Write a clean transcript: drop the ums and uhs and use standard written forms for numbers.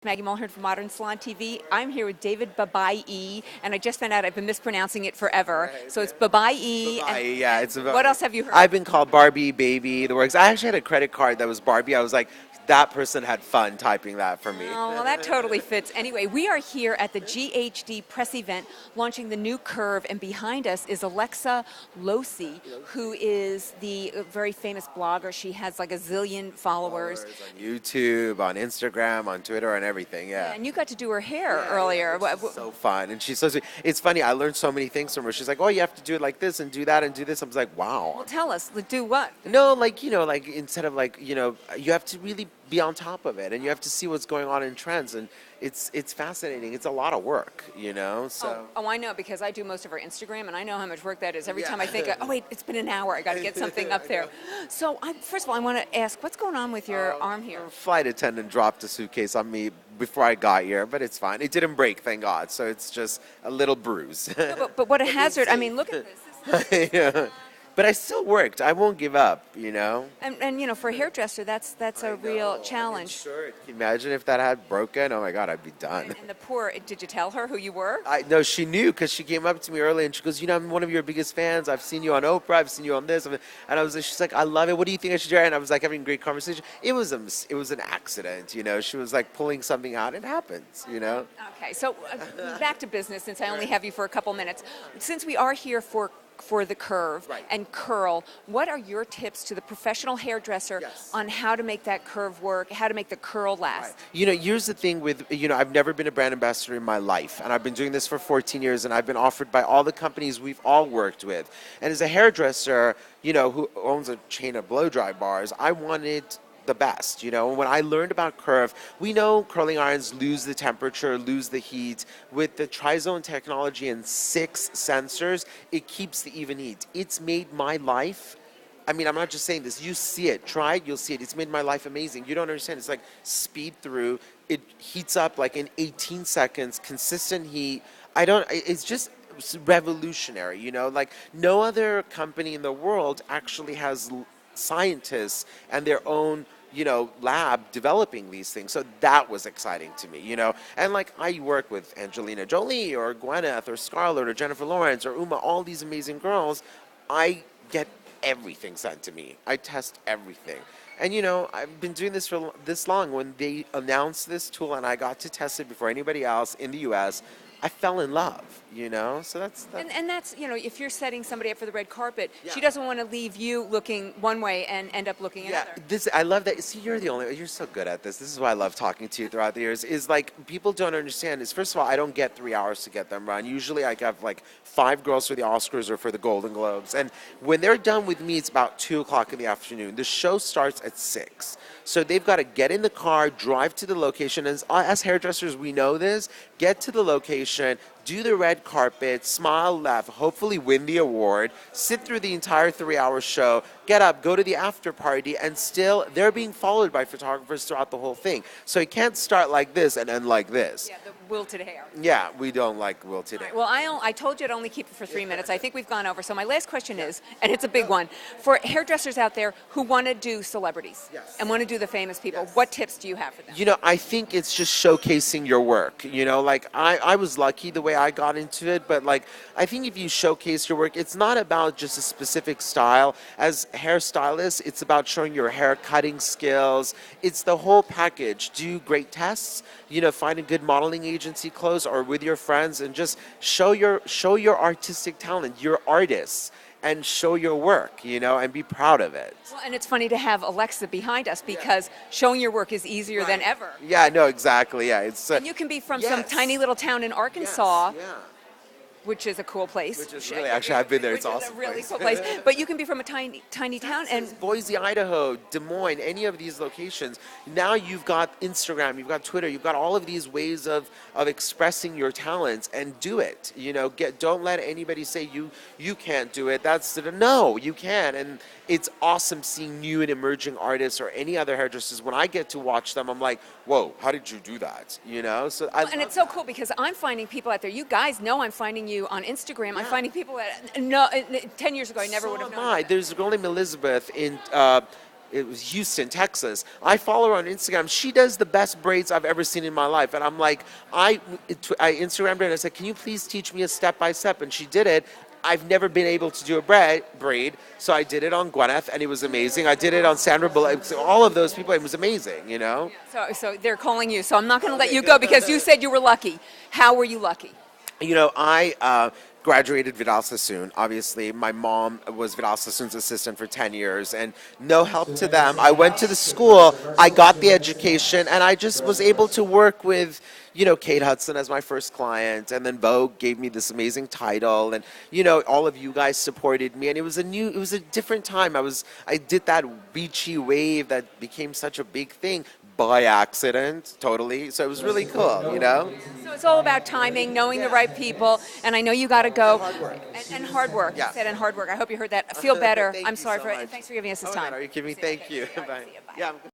Maggie Mulhern from Modern Salon TV. I'm here with David Babaii, and I just found out I've been mispronouncing it forever. Right, So it's Babaii. Babaii, yeah, it's about. What else have you heard? I've been called Barbie, Baby, the works. I actually had a credit card that was Barbie. I was like, that person had fun typing that for me. Oh, well, that totally fits. Anyway, we are here at the GHD press event launching the new Curve, and behind us is Alexa Losi, who is the very famous blogger. She has like a zillion followers. On YouTube, on Instagram, on Twitter, and everything, yeah. And you got to do her hair earlier. So fun, and she's so sweet. It's funny, I learned so many things from her. She's like, oh, you have to do it like this and do that and do this. I was like, wow. Well, tell us, do what? No, like, like instead of like, you have to really be on top of it, and you have to see what's going on in trends, and it's fascinating. It's a lot of work, so. Oh, I know, because I do most of her Instagram, and I know how much work that is. Every time I think, oh wait, it's been an hour, I got to get something up there. So first of all, I want to ask, what's going on with your arm here? A flight attendant dropped a suitcase on me before I got here, but it's fine. It didn't break, thank God, so it's just a little bruise. No, but what a hazard. I mean, look at this. Yeah. But I still worked. I won't give up, And for a hairdresser, that's a real challenge. Sure. Can you imagine if that had broken? Oh my God, I'd be done. And the poor, did you tell her who you were? No, she knew, because she came up to me early and she goes, I'm one of your biggest fans. I've seen you on Oprah. I've seen you on this. And she's like, I love it. What do you think I should do? And I was like having a great conversation. It was an accident, She was like pulling something out. It happens, Okay, so back to business, since I only have you for a couple minutes. Since we are here for the curve and curl, what are your tips to the professional hairdresser on how to make that curve work, how to make the curl last? Here's the thing with, I've never been a brand ambassador in my life, and I've been doing this for 14 years, and I've been offered by all the companies we've all worked with. And as a hairdresser, who owns a chain of blow-dry bars, I wanted the best, When I learned about Curve, we know curling irons lose the temperature, lose the heat. With the tri-zone technology and 6 sensors, it keeps the even heat. It's made my life, I'm not just saying this, you see it, try it, you'll see it. It's made my life amazing. You don't understand, it's like speed through, it heats up like in 18 seconds, consistent heat. It's just revolutionary, like no other company in the world actually has scientists and their own lab developing these things. So that was exciting to me, And like I work with Angelina Jolie or Gwyneth or Scarlett or Jennifer Lawrence or Uma, all these amazing girls. I get everything sent to me. I test everything. And I've been doing this for this long. When they announced this tool and I got to test it before anybody else in the US, I fell in love, so that's... And that's, if you're setting somebody up for the red carpet, she doesn't want to leave you looking one way and end up looking another. I love that. See, you're so good at this. This is why I love talking to you throughout the years, is like, people don't understand is, first of all, I don't get 3 hours to get them run. Usually I have like 5 girls for the Oscars or for the Golden Globes. And when they're done with me, it's about 2 o'clock in the afternoon. The show starts at 6. So they've got to get in the car, drive to the location. As hairdressers, we know this. Get to the location, do the red carpet, smile, laugh, hopefully win the award, sit through the entire 3-hour show, get up, go to the after party, and still they're being followed by photographers throughout the whole thing. So it can't start like this and end like this. Yeah, the wilted hair. Yeah, we don't like wilted hair. Well, I told you to only keep it for 3 minutes. I think we've gone over. So my last question is, and it's a big one, for hairdressers out there who want to do celebrities and want to do the famous people, what tips do you have for them? I think it's just showcasing your work. Like I was lucky the way I got into it, but like I think if you showcase your work, it's not about just a specific style. As hairstylists, it's about showing your hair cutting skills. It's the whole package. Do great tests, find a good modeling agency close or with your friends, and just show your artistic talent. You're artists, and show your work, and be proud of it. Well, and it's funny to have Alexa behind us, because showing your work is easier than ever. Yeah, no, exactly. Yeah, it's. And you can be from some tiny little town in Arkansas. Which is a cool place. Which is really, actually, I've been there. It's awesome. It's a really cool place. But you can be from a tiny town, and Boise, Idaho, Des Moines, any of these locations. Now you've got Instagram, you've got Twitter, you've got all of these ways of expressing your talents, and do it. Don't let anybody say you can't do it. No, you can. And it's awesome seeing new and emerging artists or any other hairdressers. When I get to watch them, I'm like, whoa, how did you do that? So and it's so cool, because I'm finding people out there. You guys know I'm finding you on Instagram. Yeah. I'm finding people that 10 years ago I never would have known. There's a girl named Elizabeth in it was Houston, Texas. I follow her on Instagram. She does the best braids I've ever seen in my life. And I'm like, I Instagrammed her and I said, can you please teach me a step-by-step? And she did it. I've never been able to do a braid, so I did it on Gwyneth, and it was amazing. I did it on Sandra Bullock. So all of those people, it was amazing, you know? So they're calling you. So I'm not going to let you go because you said you were lucky. How were you lucky? You know, I graduated Vidal Sassoon. Obviously, my mom was Vidal Sassoon's assistant for 10 years, and no help to them. I went to the school, I got the education, and I just was able to work with, you know, Kate Hudson as my first client, and then Vogue gave me this amazing title, and, you know, all of you guys supported me, and it was a different time. I did that beachy wave that became such a big thing by accident, totally. So it was really cool, you know? So it's all about timing, knowing the right people, and I know you got to go. Hard work. And hard work. Yeah. You said and hard work. I hope you heard that. Feel better. Thank I'm you sorry so for it. much. Thanks for giving us this Oh, time. are you kidding me? See you. Thank you. Okay. All right, Bye. see you. Bye. Yeah.